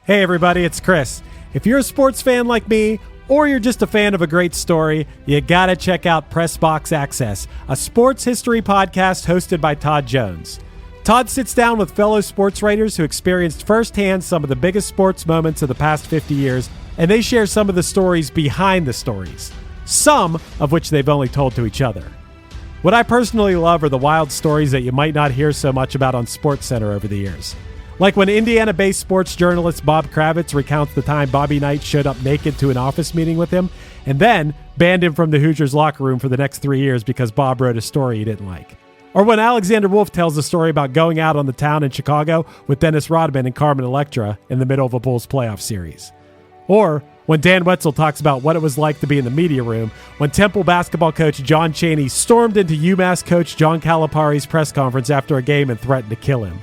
Hey everybody, it's Chris. If you're a sports fan like me, or you're just a fan of a great story, you gotta check out Press Box Access, a sports history podcast hosted by Todd Jones. Todd sits down with fellow sports writers who experienced firsthand some of the biggest sports moments of the past 50 years, and they share some of the stories behind the stories, some of which they've only told to each other. What I personally love are the wild stories that you might not hear so much about on SportsCenter over the years. Like when Indiana-based sports journalist Bob Kravitz recounts the time Bobby Knight showed up naked to an office meeting with him and then banned him from the Hoosiers locker room for the next 3 years because Bob wrote a story he didn't like. Or when Alexander Wolf tells the story about going out on the town in Chicago with Dennis Rodman and Carmen Electra in the middle of a Bulls playoff series. Or when Dan Wetzel talks about what it was like to be in the media room when Temple basketball coach John Chaney stormed into UMass coach John Calipari's press conference after a game and threatened to kill him.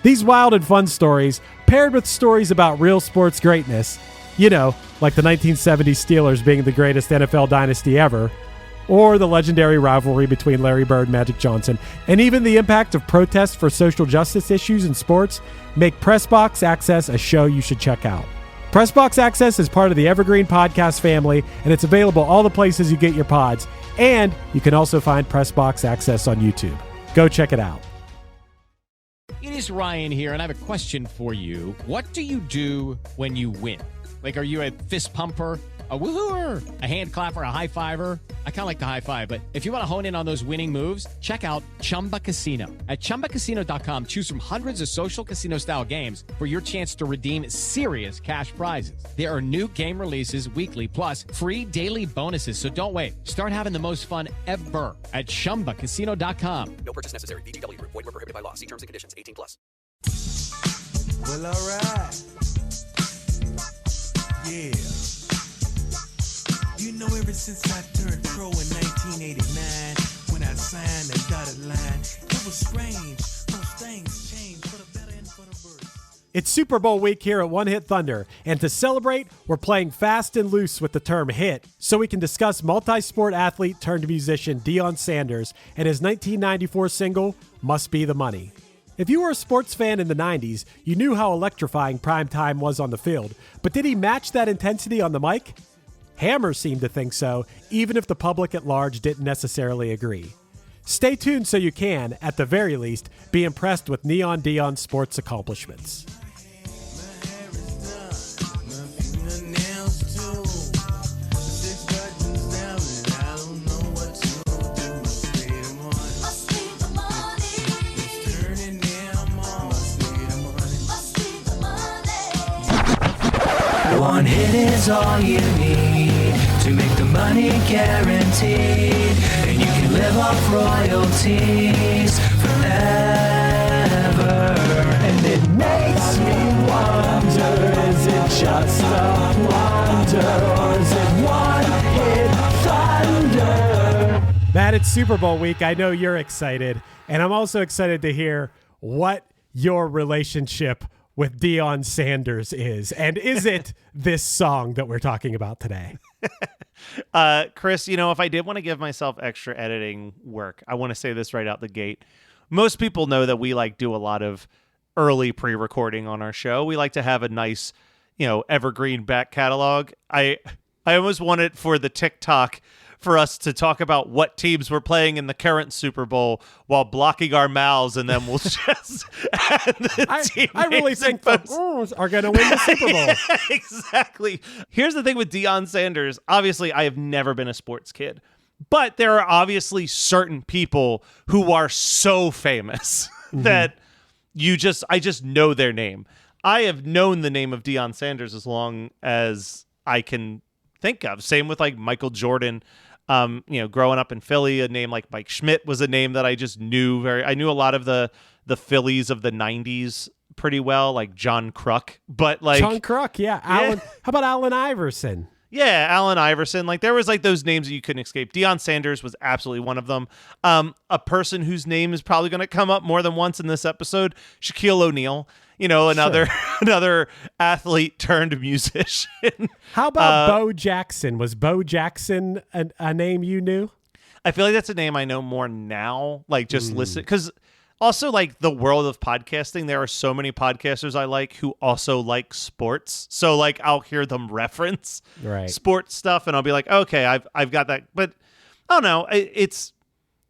These wild and fun stories, paired with stories about real sports greatness, you know, like the 1970s Steelers being the greatest NFL dynasty ever, or the legendary rivalry between Larry Bird and Magic Johnson, and even the impact of protests for social justice issues in sports, make Pressbox Access a show you should check out. Pressbox Access is part of the Evergreen Podcast family, and it's available all the places you get your pods, and you can also find Pressbox Access on YouTube. Go check it out. It is Ryan here, and I have a question for you. What do you do when you win? Like, are you a fist pumper, a woo-hooer, a hand clapper, a high-fiver? I kind of like the high-five, but if you want to hone in on those winning moves, check out Chumba Casino. At ChumbaCasino.com, choose from hundreds of social casino-style games for your chance to redeem serious cash prizes. There are new game releases weekly, plus free daily bonuses, so don't wait. Start having the most fun ever at ChumbaCasino.com. No purchase necessary. VGW. Void where prohibited by law. See terms and conditions. 18+. Well, all right. Yeah. You know, ever since I turned pro in 1989, when I signed the dotted line, it was strange. Those things changed for the better and for the worse. It's Super Bowl week here at One Hit Thunder, and to celebrate, we're playing fast and loose with the term hit, so we can discuss multi-sport athlete turned musician Deion Sanders and his 1994 single, Must Be the Money. If you were a sports fan in the 90s, you knew how electrifying primetime was on the field, but did he match that intensity on the mic? Hammer seemed to think so, even if the public at large didn't necessarily agree. Stay tuned so you can, at the very least, be impressed with Neon Deion's sports accomplishments. One hit is all you need to make the money guaranteed, and you can live off royalties forever. And it makes me wonder, is it just a wonder, or is it one hit thunder? Matt, it's Super Bowl week. I know you're excited, and I'm also excited to hear what your relationship with Deion Sanders is. And is it this song that we're talking about today? Chris, you know, if I did want to give myself extra editing work, I want to say this right out the gate. Most people know that we do a lot of early pre-recording on our show. We like to have a nice, evergreen back catalog. I almost wanted for the TikTok for us to talk about what teams we're playing in the current Super Bowl while blocking our mouths, and then we'll just add the team I really think the Bulls are going to win the Super Bowl. Exactly. Here's the thing with Deion Sanders. Obviously, I have never been a sports kid, but there are obviously certain people who are so famous that I just know their name. I have known the name of Deion Sanders as long as I can think of. Same with Michael Jordan. Growing up in Philly, a name like Mike Schmidt was a name that I just knew I knew a lot of the Phillies of the 90s pretty well, like John Kruk. But John Kruk, yeah. How about Allen Iverson? Yeah, Allen Iverson. There was those names that you couldn't escape. Deion Sanders was absolutely one of them. A person whose name is probably going to come up more than once in this episode, Shaquille O'Neal. Another athlete turned musician. How about Bo Jackson? Was Bo Jackson a name you knew? I feel like that's a name I know more now. Listen, because Also, like the world of podcasting, there are so many podcasters I like who also like sports. So like I'll hear them reference sports stuff, and I'll be like, okay, I've got that. But I don't know. It's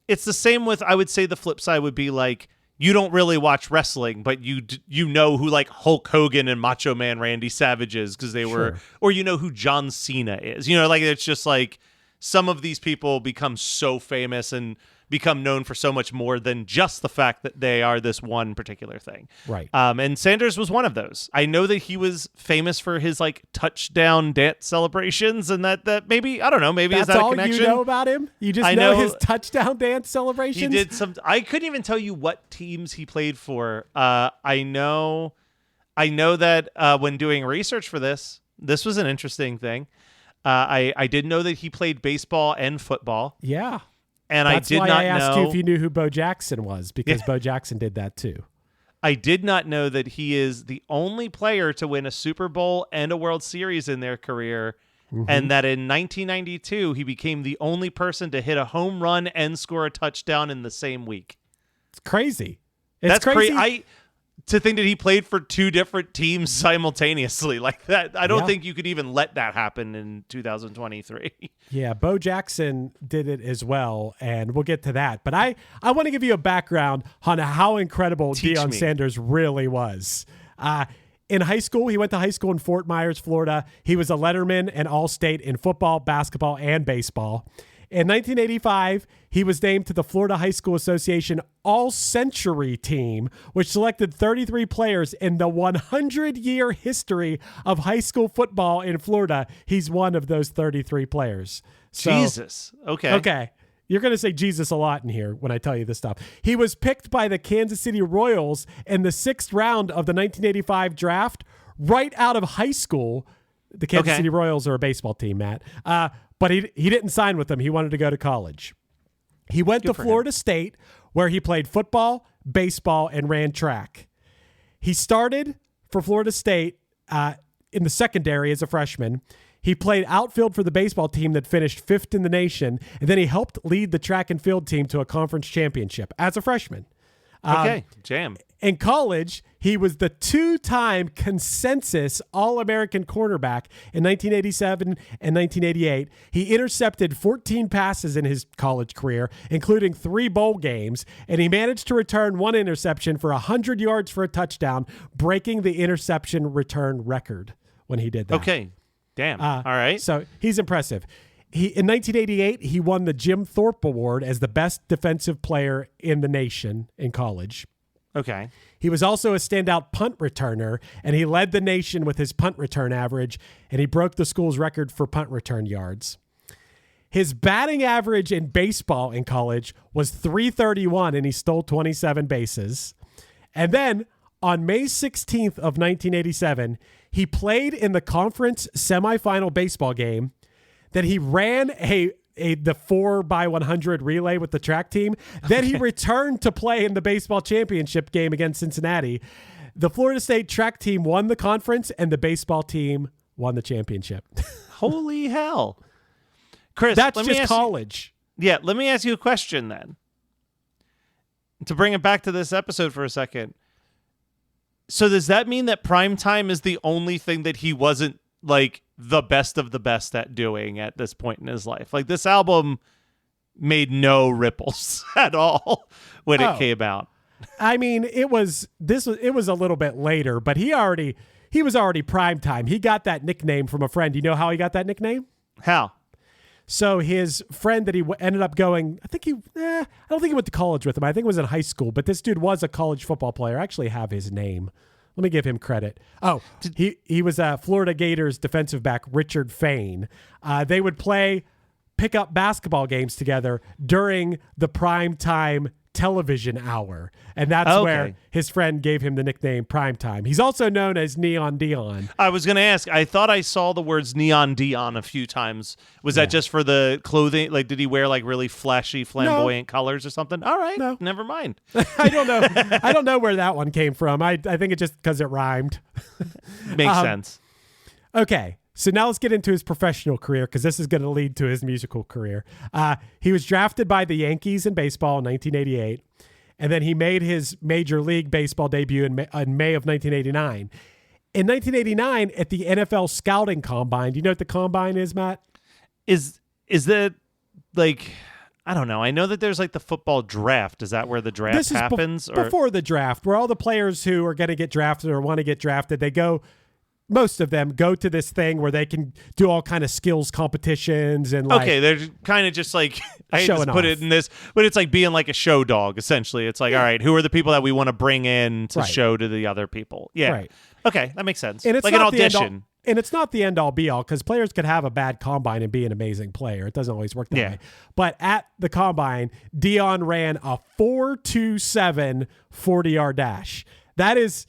the same with, I would say the flip side would be like, you don't really watch wrestling, but you know who like Hulk Hogan and Macho Man Randy Savage is because they were, or you know who John Cena is. You know, like it's just like some of these people become so famous and become known for so much more than just the fact that they are this one particular thing. Right. And Sanders was one of those. I know that he was famous for his like touchdown dance celebrations, and that maybe, I don't know, maybe that's is that all a connection? you know about him? You just know his touchdown dance celebrations? He did some. I couldn't even tell you what teams he played for. I know that when doing research for this was an interesting thing. I did know that he played baseball and football. Yeah. And that's I did why not I asked know you if you knew who Bo Jackson was, because Bo Jackson did that too. I did not know that he is the only player to win a Super Bowl and a World Series in their career, and that in 1992 he became the only person to hit a home run and score a touchdown in the same week. It's crazy. That's crazy. To think that he played for two different teams simultaneously like that, I don't think you could even let that happen in 2023. Yeah, Bo Jackson did it as well, and we'll get to that. But I want to give you a background on how incredible Deion Sanders really was. In high school, he went to high school in Fort Myers, Florida. He was a letterman and all-state in football, basketball, and baseball. In 1985, he was named to the Florida High School Association All-Century Team, which selected 33 players in the 100-year history of high school football in Florida. He's one of those 33 players. So, Jesus. Okay. You're going to say Jesus a lot in here when I tell you this stuff. He was picked by the Kansas City Royals in the 6th round of the 1985 draft, right out of high school. The Kansas City Royals are a baseball team, Matt. But he didn't sign with them. He wanted to go to college. He went to Florida State, where he played football, baseball, and ran track. He started for Florida State in the secondary as a freshman. He played outfield for the baseball team that finished 5th in the nation, and then he helped lead the track and field team to a conference championship as a freshman. Jam. In college, he was the 2-time consensus All-American cornerback in 1987 and 1988. He intercepted 14 passes in his college career, including 3 bowl games, and he managed to return 1 interception for 100 yards for a touchdown, breaking the interception return record when he did that. Okay. Damn. All right. So he's impressive. In 1988, he won the Jim Thorpe Award as the best defensive player in the nation in college. Okay. He was also a standout punt returner, and he led the nation with his punt return average, and he broke the school's record for punt return yards. His batting average in baseball in college was .331, and he stole 27 bases. And then on May 16th of 1987, he played in the conference semifinal baseball game. Then he ran the 4x100 relay with the track team. Then he returned to play in the baseball championship game against Cincinnati. The Florida State track team won the conference, and the baseball team won the championship. Holy hell. Chris, that's just college. Let me ask you a question then. To bring it back to this episode for a second. So does that mean that primetime is the only thing that he wasn't like the best of the best at doing at this point in his life? Like, this album made no ripples at all when it came out. I mean, it was a little bit later, but he was already prime time. He got that nickname from a friend. You know how he got that nickname? How? So his friend that he ended up going, I don't think he went to college with him. I think it was in high school, but this dude was a college football player. I actually have his name. Let me give him credit. Oh, he was a Florida Gators defensive back, Richard Fain. They would play pickup basketball games together during the prime time television hour. And that's where his friend gave him the nickname Primetime. He's also known as Neon Deion. I was going to ask, I thought I saw the words Neon Deion a few times. Was that just for the clothing? Like, did he wear like really flashy, flamboyant colors or something? All right. No. Never mind. I don't know. I don't know where that one came from. I think it's just because it rhymed. Makes sense. Okay. So now let's get into his professional career, because this is going to lead to his musical career. He was drafted by the Yankees in baseball in 1988. and then he made his Major League Baseball debut in May of 1989. In 1989, at the NFL Scouting Combine, do you know what the Combine is, Matt? Is that like, I don't know. I know that there's like the football draft. Is that where the draft happens? Before the draft, where all the players who are going to get drafted or want to get drafted, most of them go to this thing where they can do all kind of skills competitions and okay, they're kind of just like I hate to put it in this, but it's like being like a show dog essentially. It's like, all right, who are the people that we want to bring in to show to the other people? Yeah, right. Okay, that makes sense. And it's like an audition. And it's not the end all be all, because players could have a bad combine and be an amazing player. It doesn't always work that way. But at the combine, Deion ran a 4.27 40-yard dash. That is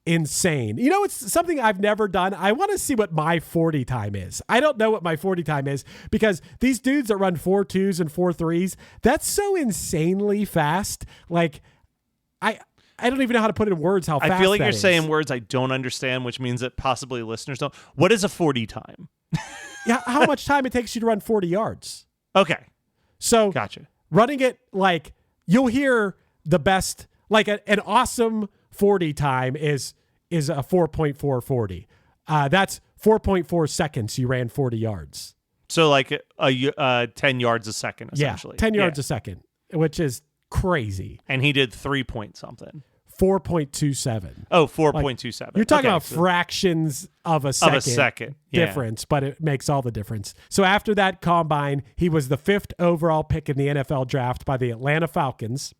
insane. You know, it's something I've never done. I want to see what my 40 time is. I don't know what my 40 time is, because these dudes that run 4.2s and 4.3s, that's so insanely fast. Like, I don't even know how to put it in words how fast I feel like that you're is. saying words I don't understand, which means that possibly listeners don't. What is a 40 time? Yeah, how much time it takes you to run 40 yards. Okay. So gotcha. Running it, like, you'll hear the best, like an awesome 40 time is a 4.440. That's 4.4 seconds you ran 40 yards. So like 10 yards a second, essentially. Yeah, 10 yards a second, which is crazy. And he did 3 point something. 4.27. Oh, 4.27. You're talking about fractions of a second, difference, but it makes all the difference. So after that combine, he was the 5th overall pick in the NFL draft by the Atlanta Falcons.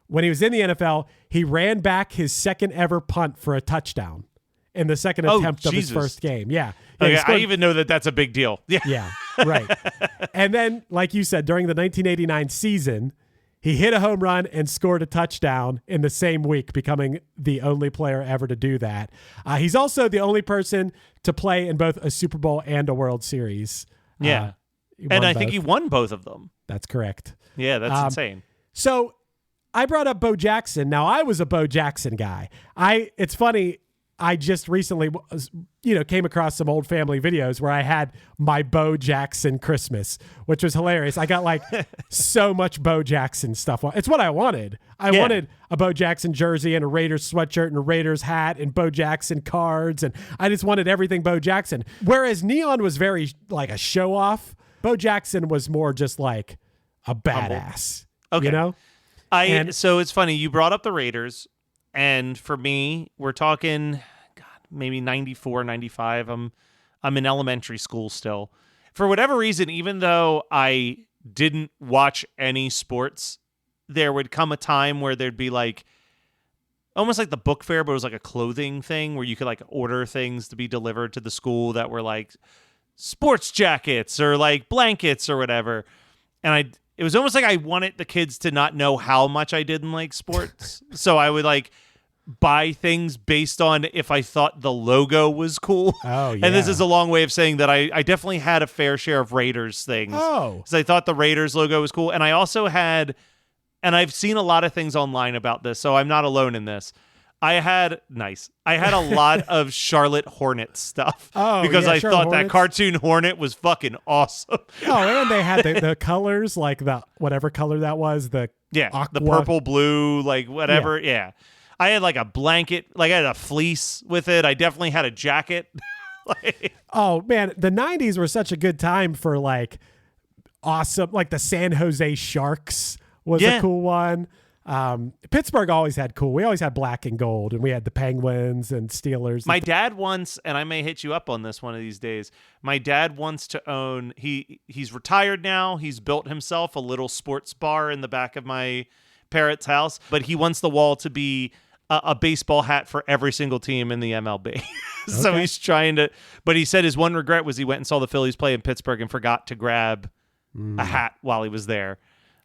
When he was in the NFL, he ran back his second ever punt for a touchdown in the second attempt of his first game. Yeah. Okay, I even know that that's a big deal. Yeah. Yeah, right. And then, like you said, during the 1989 season, he hit a home run and scored a touchdown in the same week, becoming the only player ever to do that. He's also the only person to play in both a Super Bowl and a World Series. Yeah. And I think he won both of them. That's correct. Yeah, that's insane. So I brought up Bo Jackson. Now, I was a Bo Jackson guy. It's funny. I just recently, came across some old family videos where I had my Bo Jackson Christmas, which was hilarious. I got like so much Bo Jackson stuff. It's what I wanted. I wanted a Bo Jackson jersey and a Raiders sweatshirt and a Raiders hat and Bo Jackson cards. And I just wanted everything Bo Jackson. Whereas Neon was very like a show off, Bo Jackson was more just like a badass. Okay. You know? So it's funny. You brought up the Raiders. And for me, we're talking, maybe 94, 95. I'm in elementary school still. For whatever reason, even though I didn't watch any sports, there would come a time where there'd be like, almost like the book fair, but it was like a clothing thing where you could like order things to be delivered to the school that were like sports jackets or like blankets or whatever. And it was almost like I wanted the kids to not know how much I didn't like sports. So I would like buy things based on if I thought the logo was cool. Oh, yeah. And this is a long way of saying that I definitely had a fair share of Raiders things. Oh. Because I thought the Raiders logo was cool. And I also had, and I've seen a lot of things online about this, so I'm not alone in this. I had a lot of Charlotte Hornets stuff. Oh, because yeah, I Charlotte thought Hornets. that cartoon Hornet was fucking awesome. Oh, and they had the colors, like the whatever color that was, the aqua. The purple, blue, like whatever. Yeah. I had like a blanket, like I had a fleece with it. I definitely had a jacket. Oh man, the 90s were such a good time for like awesome, like the San Jose Sharks was a cool one. Pittsburgh always had cool. We always had black and gold, and we had the Penguins and Steelers. My dad wants, and I may hit you up on this one of these days. My dad wants to own. He's retired now. He's built himself a little sports bar in the back of my parents' house, but he wants the wall to be a baseball hat for every single team in the MLB. So he's trying to. But he said his one regret was he went and saw the Phillies play in Pittsburgh and forgot to grab a hat while he was there.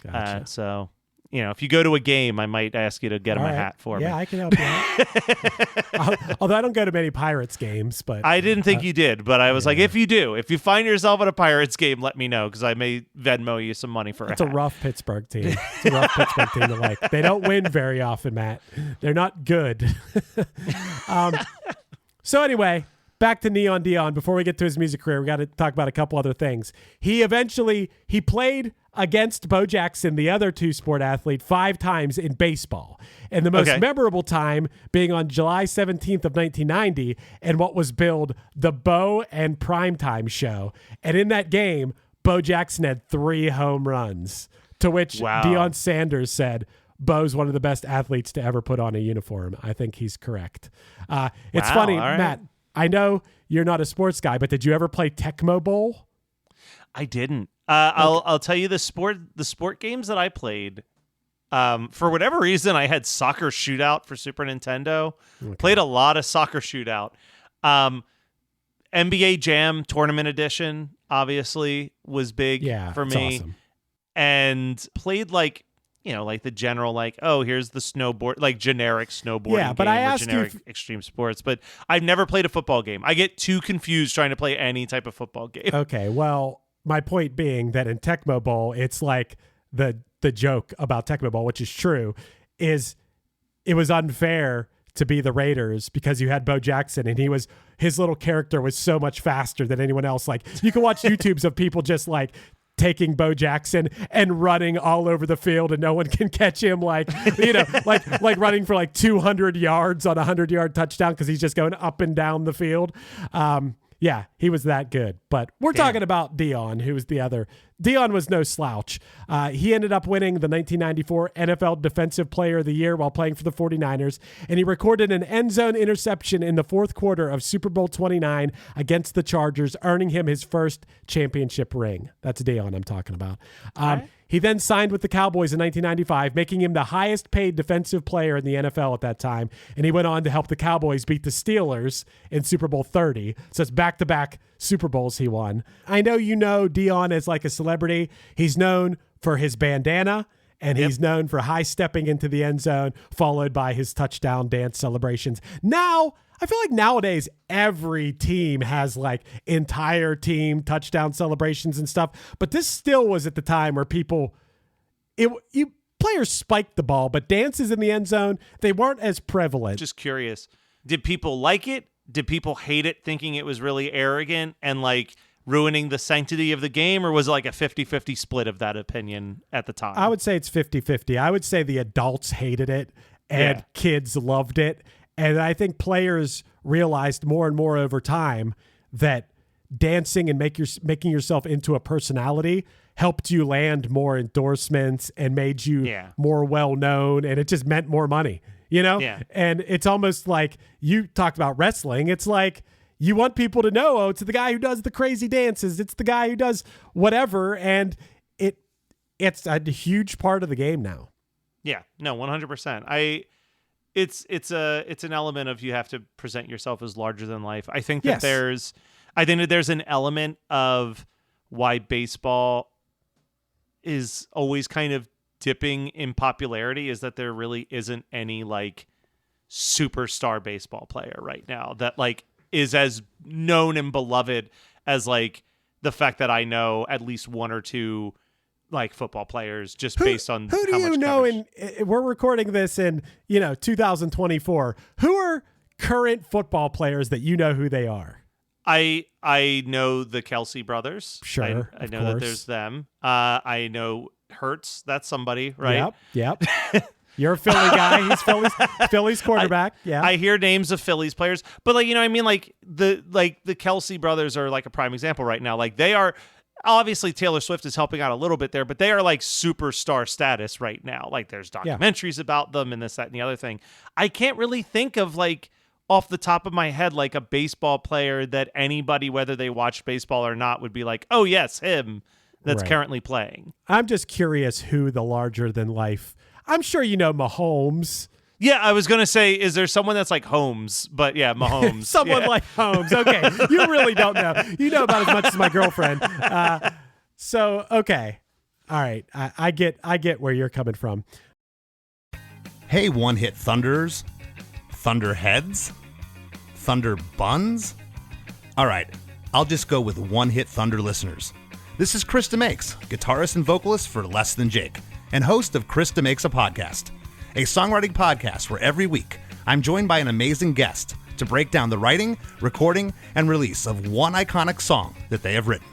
Gotcha. So. If you go to a game, I might ask you to get him a hat for me. Yeah, I can help you out. Although I don't go to many Pirates games, but I didn't think you did. But I was like, if you find yourself at a Pirates game, let me know because I may Venmo you some money for it's a hat. a rough Pittsburgh team. It's a rough Pittsburgh team to like. They don't win very often, Matt. They're not good. So anyway, back to Neon Deion. Before we get to his music career, we got to talk about a couple other things. He played against Bo Jackson, the other two-sport athlete, 5 times in baseball. And the most memorable time being on July 17th of 1990 and what was billed the Bo and Primetime Show. And in that game, Bo Jackson had 3 home runs, to which Deion Sanders said, Bo's one of the best athletes to ever put on a uniform. I think he's correct. It's funny, Matt, I know you're not a sports guy, but did you ever play Tecmo Bowl? I didn't. I'll tell you the sport games that I played. For whatever reason, I had Soccer Shootout for Super Nintendo. Okay. Played a lot of Soccer Shootout. NBA Jam Tournament Edition obviously was big for me. Awesome. And played like the general, here's the snowboard, like generic snowboarding game, but I asked generic extreme sports. But I've never played a football game. I get too confused trying to play any type of football game. Okay, well, my point being that in Tecmo Bowl, it's like the joke about Tecmo Bowl, which is true, is it was unfair to be the Raiders because you had Bo Jackson and his little character was so much faster than anyone else. Like, you can watch YouTubes of people just like taking Bo Jackson and running all over the field and no one can catch him, like running for like 200 yards on a 100-yard touchdown because he's just going up and down the field. Yeah, he was that good. But we're talking about Deion, who was the other. Deion was no slouch. He ended up winning the 1994 NFL Defensive Player of the Year while playing for the 49ers, and he recorded an end zone interception in the fourth quarter of Super Bowl 29 against the Chargers, earning him his first championship ring. That's Deion I'm talking about. He then signed with the Cowboys in 1995, making him the highest paid defensive player in the NFL at that time. And he went on to help the Cowboys beat the Steelers in Super Bowl 30. So it's back-to-back Super Bowls he won. I know you know Deion as like a celebrity. He's known for his bandana, and he's known for high-stepping into the end zone, followed by his touchdown dance celebrations. Now, I feel like nowadays every team has like entire team touchdown celebrations and stuff, but this still was at the time where players spiked the ball, but dances in the end zone, they weren't as prevalent. Just curious, did people like it? Did people hate it, thinking it was really arrogant and like ruining the sanctity of the game, or was it like a 50-50 split of that opinion at the time? I would say it's 50-50. I would say the adults hated it and kids loved it. And I think players realized more and more over time that dancing and making yourself into a personality helped you land more endorsements and made you more well-known, and it just meant more money, And it's almost like you talked about wrestling. It's like you want people to know, it's the guy who does the crazy dances. It's the guy who does whatever, and it's a huge part of the game now. Yeah, no, 100%. It's an element of you have to present yourself as larger than life. I think that there's an element of why baseball is always kind of dipping in popularity is that there really isn't any like superstar baseball player right now that like is as known and beloved as like the fact that I know at least one or two like football players just based on who do how you much know coverage. We're recording this in 2024. Who are current football players that you know who they are? I know the Kelsey brothers. Sure, I know that there's them. I know Hurts. That's somebody, right? Yep. You're a Philly guy. He's Philly's quarterback. I hear names of Phillies players, but the Kelsey brothers are like a prime example right now. Like they are. Obviously, Taylor Swift is helping out a little bit there, but they are like superstar status right now. Like there's documentaries about them and this, that, and the other thing. I can't really think of like off the top of my head, like a baseball player that anybody, whether they watch baseball or not, would be like, oh yes, him that's currently playing. I'm just curious who the larger than life. I'm sure you know Mahomes. Yeah, I was going to say, is there someone that's like Holmes? But yeah, Mahomes. Someone like Holmes. Okay. You really don't know. You know about as much as my girlfriend. Okay. All right. I get where you're coming from. Hey, one-hit thunderers. Thunderheads. Thunder buns. All right. I'll just go with one-hit thunder listeners. This is Krista Makes, guitarist and vocalist for Less Than Jake, and host of Krista Makes a Podcast, a songwriting podcast where every week I'm joined by an amazing guest to to break down the writing, recording, and release of one iconic song that they have written.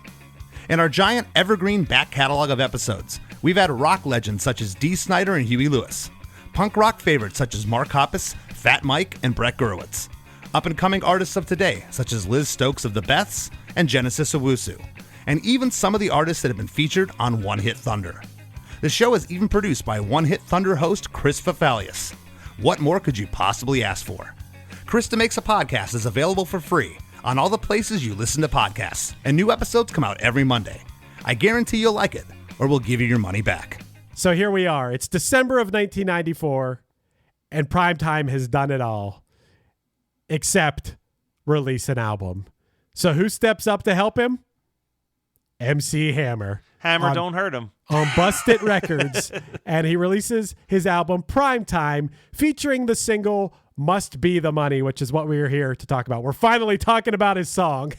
In our giant evergreen back catalog of episodes, we've had rock legends such as Dee Snider and Huey Lewis, punk rock favorites such as Mark Hoppus, Fat Mike, and Brett Gurewitz, up-and-coming artists of today such as Liz Stokes of the Beths and Genesis Owusu, and even some of the artists that have been featured on One Hit Thunder. The show is even produced by One Hit Thunder host Chris Fafalius. What more could you possibly ask for? Krista Makes a Podcast is available for free on all the places you listen to podcasts, and new episodes come out every Monday. I guarantee you'll like it, or we'll give you your money back. So here we are. It's December of 1994, and Primetime has done it all, except release an album. So who steps up to help him? MC Hammer. Hammer, don't hurt him. On Busted Records. And he releases his album Primetime, featuring the single Must Be the Money, which is what we are here to talk about. We're finally talking about his song.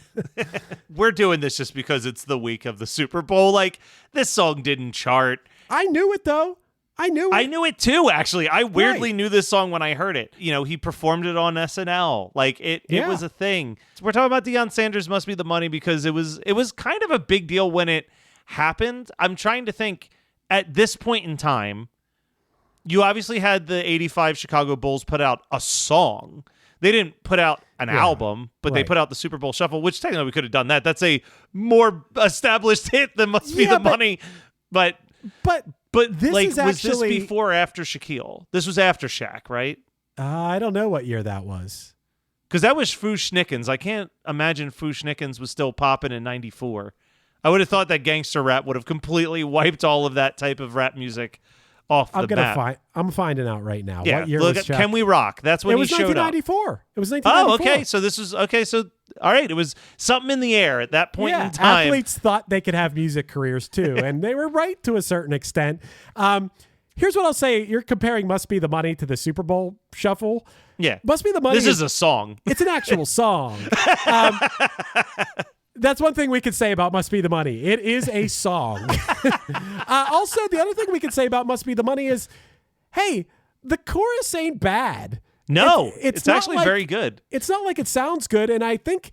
We're doing this just because it's the week of the Super Bowl. Like, this song didn't chart. I knew it, though. I knew it too, actually. I weirdly knew this song when I heard it. You know, he performed it on SNL. Like, it was a thing. So we're talking about Deion Sanders Must Be the Money because it was kind of a big deal when it happened. I'm trying to think, at this point in time, you obviously had the 85 Chicago Bulls put out a song. They didn't put out an album, but they put out the Super Bowl Shuffle, which technically we could have done that. That's a more established hit than Must Be the Money. But this like, is actually... Was this before or after Shaquille? This was after Shaq, right? I don't know what year that was. Because that was Foo Schnickens. I can't imagine Foo Schnickens was still popping in 94. I would have thought that gangster rap would have completely wiped all of that type of rap music off the map. I'm finding out right now. Yeah, what year look was at Can We Rock? That's when he showed up. It was 1994. Oh, okay. So this was okay. So all right, it was something in the air at that point in time. Athletes thought they could have music careers too, and they were right to a certain extent. Here's what I'll say: you're comparing "Must Be the Money" to the Super Bowl Shuffle. Yeah, "Must Be the Money." This is a song. It's an actual song. That's one thing we could say about Must Be the Money. It is a song. Also, the other thing we could say about Must Be the Money is, hey, the chorus ain't bad. No, it's actually very good. It's not like it sounds good, and I think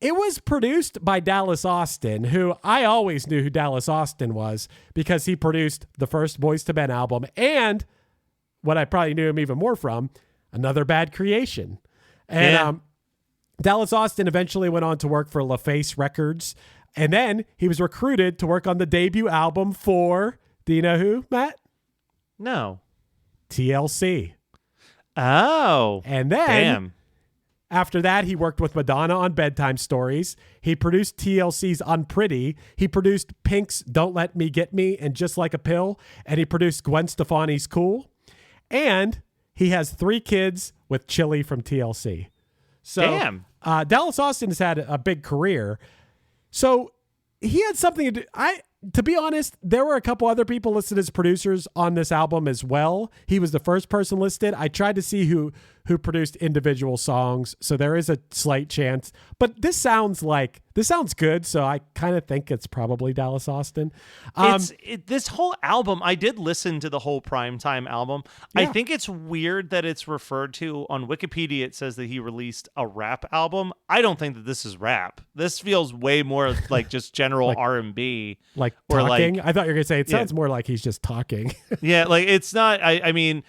it was produced by Dallas Austin, who I always knew who Dallas Austin was because he produced the first Boyz II Men album and what I probably knew him even more from, Another Bad Creation. And Dallas Austin eventually went on to work for LaFace Records, and then he was recruited to work on the debut album for, do you know who, Matt? No. TLC. Oh. And then, after that, he worked with Madonna on Bedtime Stories. He produced TLC's Unpretty. He produced Pink's Don't Let Me Get Me and Just Like a Pill. And he produced Gwen Stefani's Cool. And he has 3 kids with Chili from TLC. So, Dallas Austin has had a big career. So he had something to do. To be honest, there were a couple other people listed as producers on this album as well. He was the first person listed. I tried to see who produced individual songs, so there is a slight chance. But this sounds good, so I kind of think it's probably Dallas Austin. This whole album, I did listen to the whole Primetime album. Yeah. I think it's weird that it's referred to on Wikipedia. It says that he released a rap album. I don't think that this is rap. This feels way more like just general R&B. Like talking? I thought you were going to say it sounds more like he's just talking. Yeah, like it's not, I mean...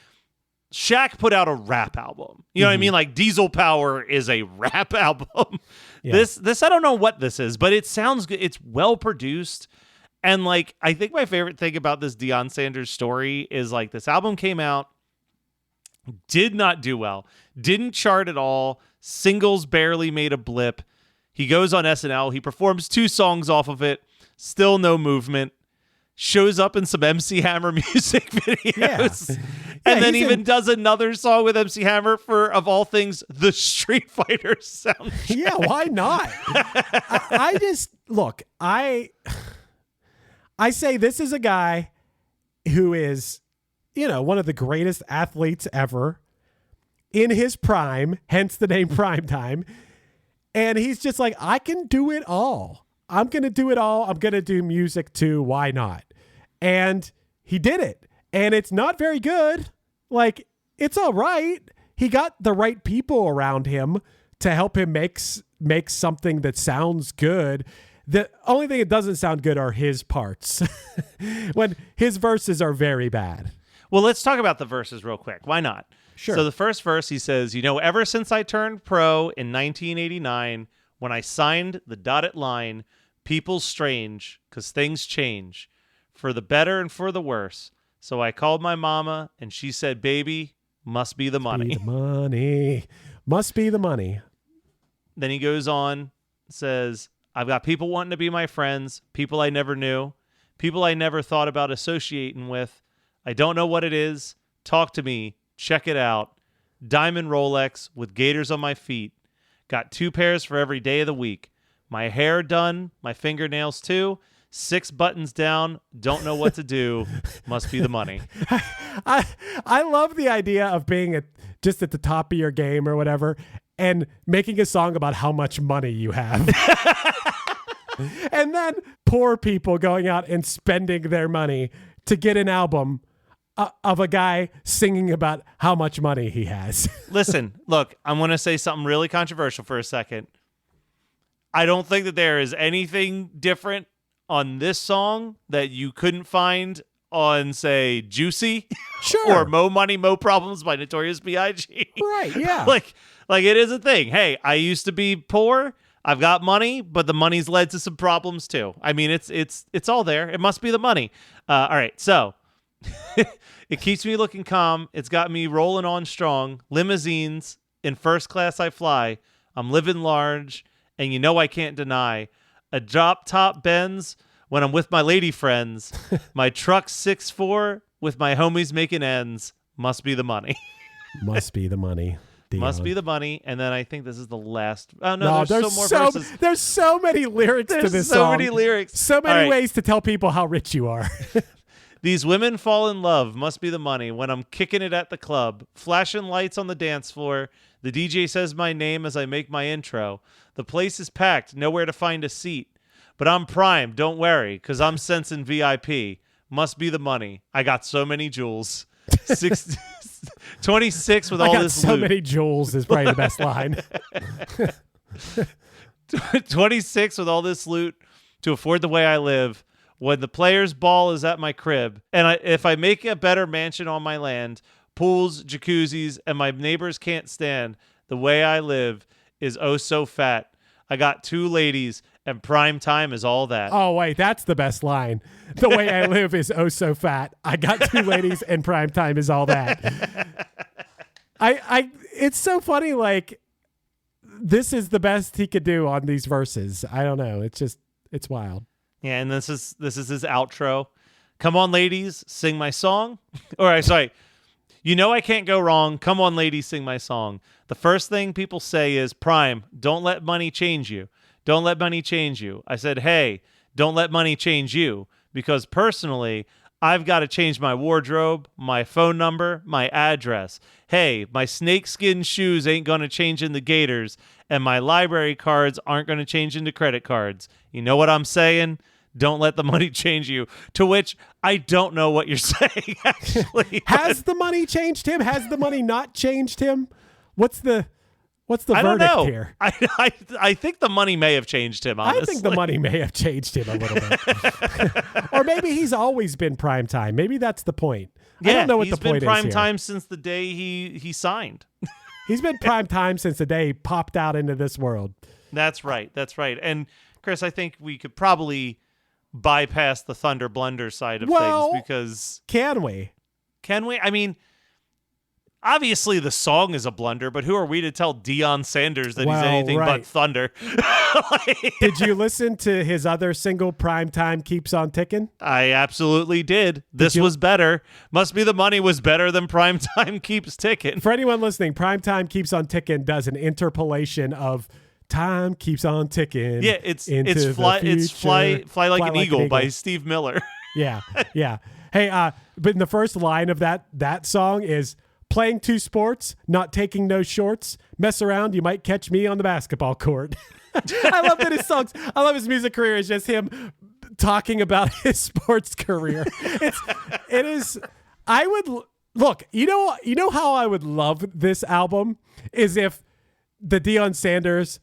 Shaq put out a rap album. You know what I mean? Like Diesel Power is a rap album. Yeah. This I don't know what this is, but it sounds good. It's well produced. And like I think my favorite thing about this Deion Sanders story is like this album came out, did not do well, didn't chart at all, singles barely made a blip. He goes on SNL, he performs 2 songs off of it, still no movement. Shows up in some MC Hammer music videos, and then even does another song with MC Hammer for, of all things, the Street Fighter soundtrack. Yeah, why not? I just look. I say this is a guy who is, one of the greatest athletes ever in his prime, hence the name Primetime, and he's just like, I can do it all. I'm going to do it all. I'm going to do music too. Why not? And he did it. And it's not very good. Like, it's all right. He got the right people around him to help him make something that sounds good. The only thing that doesn't sound good are his parts. When his verses are very bad. Well, let's talk about the verses real quick. Why not? Sure. So the first verse, he says, ever since I turned pro in 1989, when I signed the dotted line, people's strange, 'cause things change, for the better and for the worse. So I called my mama, and she said, baby, must be the money. The money. Must be the money. Then he goes on, says, I've got people wanting to be my friends, people I never knew, people I never thought about associating with. I don't know what it is. Talk to me. Check it out. Diamond Rolex with gators on my feet. Got 2 pairs for every day of the week. My hair done, my fingernails too. 6 buttons down. Don't know what to do. Must be the money. I love the idea of being just at the top of your game or whatever and making a song about how much money you have. And then poor people going out and spending their money to get an album of a guy singing about how much money he has. Listen, look, I'm going to say something really controversial for a second. I don't think that there is anything different on this song that you couldn't find on, say, Juicy, Sure. or Mo Money, Mo Problems by Notorious B.I.G. Right, yeah. like it is a thing. Hey, I used to be poor. I've got money, but the money's led to some problems too. I mean, it's all there. It must be the money. All right, so it keeps me looking calm. It's got me rolling on strong. Limousines in first class I fly. I'm living large, and I can't deny a drop top Benz when I'm with my lady friends. My truck's 6'4" with my homies making ends. Must be the money. Must be the money. Deion. Must be the money. And then I think this is the last. Oh, no, there's still more verses. There's so many lyrics to this song. So many lyrics. So many All right. ways to tell people how rich you are. These women fall in love. Must be the money. When I'm kicking it at the club. Flashing lights on the dance floor. The DJ says my name as I make my intro. The place is packed. Nowhere to find a seat. But I'm prime. Don't worry, because I'm sensing VIP. Must be the money. I got so many jewels. 26 with all this so loot. many jewels is probably the best line. 26 with all this loot to afford the way I live. When the players' ball is at my crib, and if I make a better mansion on my land, pools, jacuzzis, and my neighbors can't stand, the way I live is oh so fat. I got 2 ladies, and prime time is all that. Oh, wait, that's the best line. The way I live is oh so fat. I got 2 ladies, and prime time is all that. It's so funny, like, this is the best he could do on these verses. I don't know. It's wild. Yeah, and this is his outro. Come on, ladies, sing my song. Or sorry, I can't go wrong. Come on, ladies, sing my song. The first thing people say is, Prime, don't let money change you. Don't let money change you. I said, hey, don't let money change you. Because personally, I've got to change my wardrobe, my phone number, my address. Hey, my snakeskin shoes ain't going to change into gators, and my library cards aren't going to change into credit cards. You know what I'm saying? Don't let the money change you. To which I don't know what you're saying, actually. Has the money changed him? Has the money not changed him? What's the I don't verdict know. here? I think the money may have changed him, honestly. I think the money may have changed him a little bit. Or maybe he's always been prime time. Maybe that's the point. Yeah, I don't know what the he's point been prime is here. time since the day he signed. He's been prime time since the day he popped out into this world. That's right. And Chris, I think we could probably bypass the Thunder Blunder side of things because can we? I mean, obviously the song is a blunder, but who are we to tell Deion Sanders that he's anything but thunder? Did you listen to his other single, Prime Time Keeps on Ticking? I absolutely did. This was better. Must be the money was better than Prime Time Keeps Ticking. For anyone listening, Prime Time Keeps on Ticking does an interpolation of Time Keeps on Ticking. Yeah, it's fly like an eagle by Steve Miller. Yeah. Hey, but in the first line of that song is playing 2 sports, not taking no shorts. Mess around, you might catch me on the basketball court. I love that I love his music career is just him talking about his sports career. It is. I would look. You know how I would love this album is if the Deion Sanders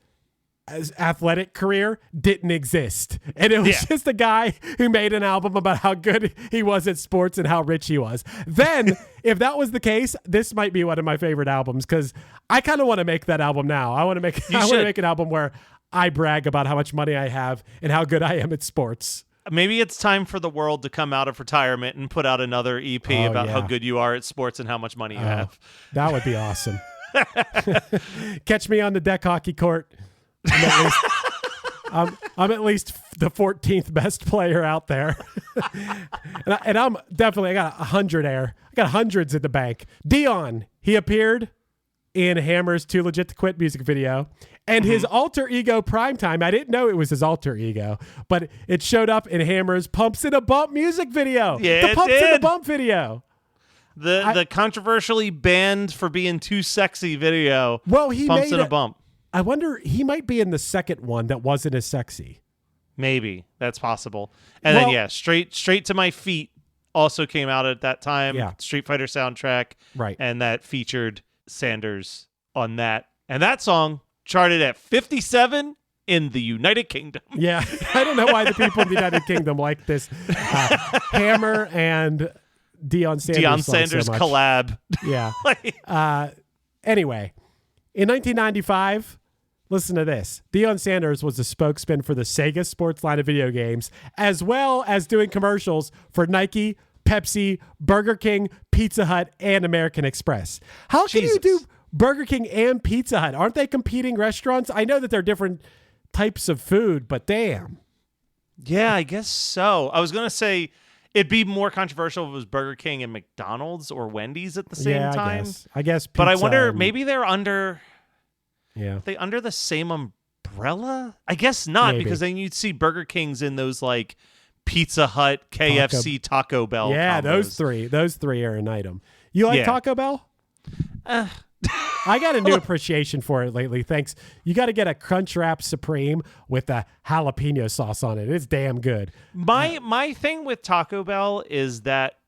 athletic career didn't exist, and it was just a guy who made an album about how good he was at sports and how rich he was. Then if that was the case, this might be one of my favorite albums, because I kind of want to make that album now. I want to make an album where I brag about how much money I have and how good I am at sports. Maybe it's time for the world to come out of retirement and put out another EP about how good you are at sports and how much money you have. That would be awesome. Catch me on the deck hockey court. I'm at least the 14th best player out there. and I'm definitely, I got 100 air. I got hundreds in the bank. Deion, he appeared in Hammer's Too Legit to Quit music video. And his alter ego Primetime, I didn't know it was his alter ego, but it showed up in Hammer's Pumps in a Bump music video. Yeah, the Pumps in a Bump video. The controversially banned for being too sexy video. Well, he Pumps made in a Bump. I wonder, he might be in the second one that wasn't as sexy. Maybe. That's possible. And then, Straight to My Feet also came out at that time. Yeah. Street Fighter soundtrack. Right. And that featured Sanders on that. And that song charted at 57 in the United Kingdom. Yeah. I don't know why the people in the United Kingdom like this Hammer and Deion Sanders so much. Collab. Yeah. Anyway, in 1995... listen to this. Deion Sanders was a spokesman for the Sega sports line of video games, as well as doing commercials for Nike, Pepsi, Burger King, Pizza Hut, and American Express. How can you do Burger King and Pizza Hut? Aren't they competing restaurants? I know that they're different types of food, but damn. Yeah, I guess so. I was going to say it'd be more controversial if it was Burger King and McDonald's or Wendy's at the same time. I guess but I wonder, and... maybe they're under... Yeah. Are they under the same umbrella? I guess not, Maybe. because then you'd see Burger King's in those like Pizza Hut, KFC, Taco Bell. Yeah, combos. those three are an item. You like Taco Bell? I got a new appreciation for it lately. Thanks. You got to get a Crunchwrap Supreme with a jalapeno sauce on it. It's damn good. My thing with Taco Bell is that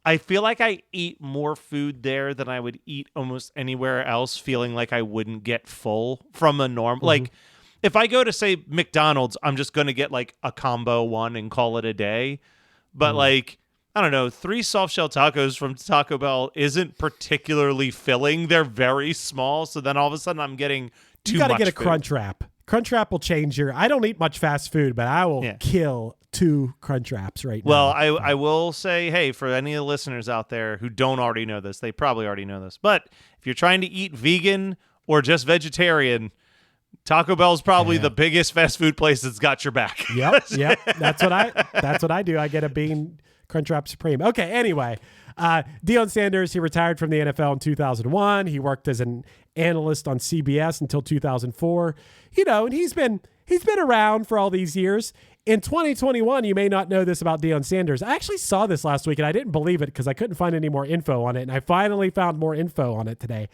I feel like I eat more food there than I would eat almost anywhere else, feeling like I wouldn't get full from a norm. Like, if I go to, say, McDonald's, I'm just going to get, like, a combo one and call it a day. But, like, I don't know, 3 soft-shell tacos from Taco Bell isn't particularly filling. They're very small, so then all of a sudden I'm getting too much. You got to get a food. Crunchwrap. Crunchwrap will change your... I don't eat much fast food, but I will kill 2 Crunchwraps right now. Well, I will say, hey, for any of the listeners out there who don't already know this, they probably already know this, but if you're trying to eat vegan or just vegetarian, Taco Bell's probably the biggest fast food place that's got your back. Yep. That's what I do. I get a bean Crunchwrap Supreme. Okay, anyway, Deion Sanders, he retired from the NFL in 2001. He worked as an analyst on CBS until 2004. And he's been around for all these years. In 2021, you may not know this about Deion Sanders. I actually saw this last week, and I didn't believe it because I couldn't find any more info on it, and I finally found more info on it today.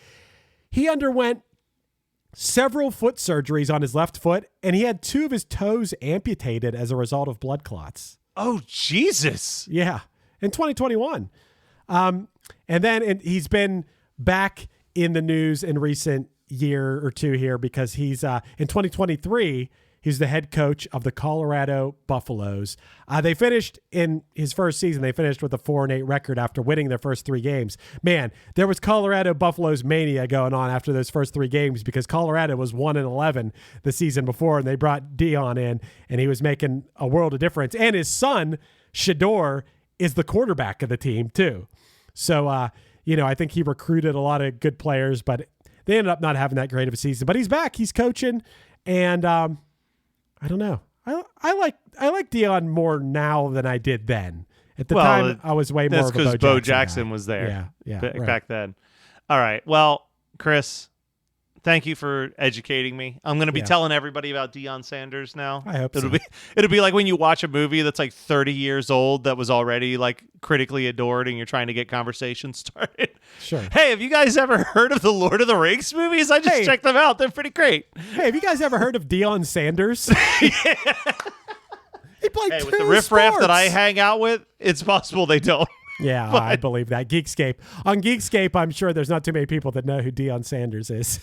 He underwent several foot surgeries on his left foot, and he had 2 of his toes amputated as a result of blood clots. Oh, Jesus. Yeah, in 2021. And then he's been back in the news in recent year or two here because he's in 2023, he's the head coach of the Colorado Buffaloes. They finished in his first season. They finished with a 4-8 record after winning their first 3 games. Man, there was Colorado Buffaloes mania going on after those first 3 games because Colorado was 1-11 the season before, and they brought Deion in, and he was making a world of difference. And his son, Shador, is the quarterback of the team too. So, I think he recruited a lot of good players, but they ended up not having that great of a season. But he's back. He's coaching, and I don't know. I like Deion more now than I did then. At the time, I was way more of a because Bo Jackson was there back then. All right. Well, Chris, thank you for educating me. I'm going to be telling everybody about Deion Sanders now. I hope so. It'll be like when you watch a movie that's like 30 years old that was already like critically adored and you're trying to get conversations started. Sure. Hey, have you guys ever heard of the Lord of the Rings movies? I just checked them out. They're pretty great. Hey, have you guys ever heard of Deion Sanders? He played with the riffraff that I hang out with, it's possible they don't. Yeah, I believe that. Geekscape. On Geekscape, I'm sure there's not too many people that know who Deion Sanders is.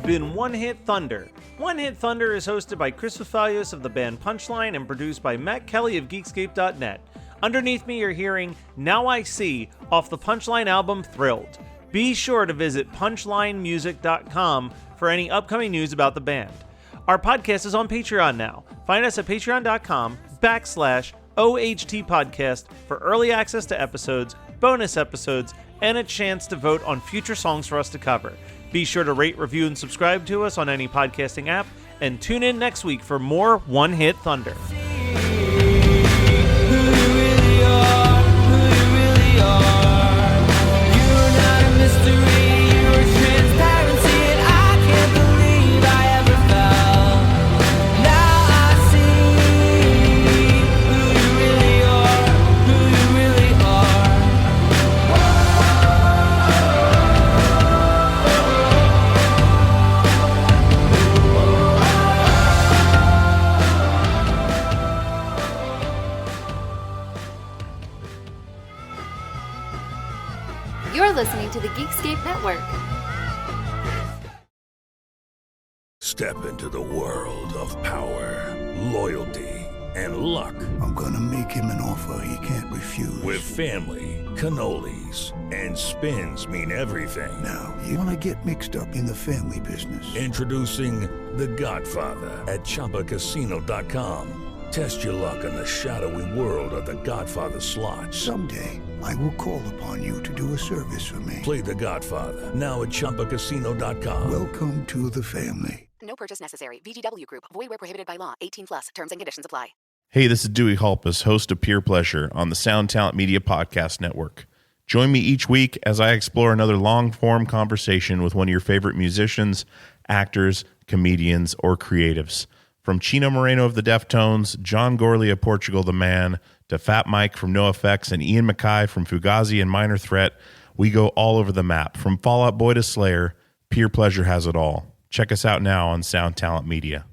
Been One Hit Thunder. One Hit Thunder is hosted by Chris Fafalios of the band Punchline and produced by Matt Kelly of Geekscape.net. Underneath me, you're hearing Now I See off the Punchline album Thrilled. Be sure to visit punchlinemusic.com for any upcoming news about the band. Our podcast is on Patreon now. Find us at patreon.com/OHT podcast for early access to episodes, bonus episodes, and a chance to vote on future songs for us to cover. Be sure to rate, review, and subscribe to us on any podcasting app, and tune in next week for more One Hit Thunder. You're listening to the Geekscape Network. Step into the world of power, loyalty, and luck. I'm gonna make him an offer he can't refuse. With family, cannolis, and spins mean everything. Now, you wanna get mixed up in the family business. Introducing The Godfather at ChumbaCasino.com. Test your luck in the shadowy world of The Godfather slot. Someday, I will call upon you to do a service for me. Play The Godfather, now at ChumbaCasino.com. Welcome to the family. No purchase necessary. VGW Group. Void where prohibited by law. 18+. Terms and conditions apply. Hey, this is Dewey Halpus, host of Peer Pleasure on the Sound Talent Media Podcast Network. Join me each week as I explore another long-form conversation with one of your favorite musicians, actors, comedians, or creatives. From Chino Moreno of the Deftones, John Gorley of Portugal the Man, to Fat Mike from NoFX and Ian MacKaye from Fugazi and Minor Threat, we go all over the map. From Fall Out Boy to Slayer, Peer Pleasure has it all. Check us out now on Sound Talent Media.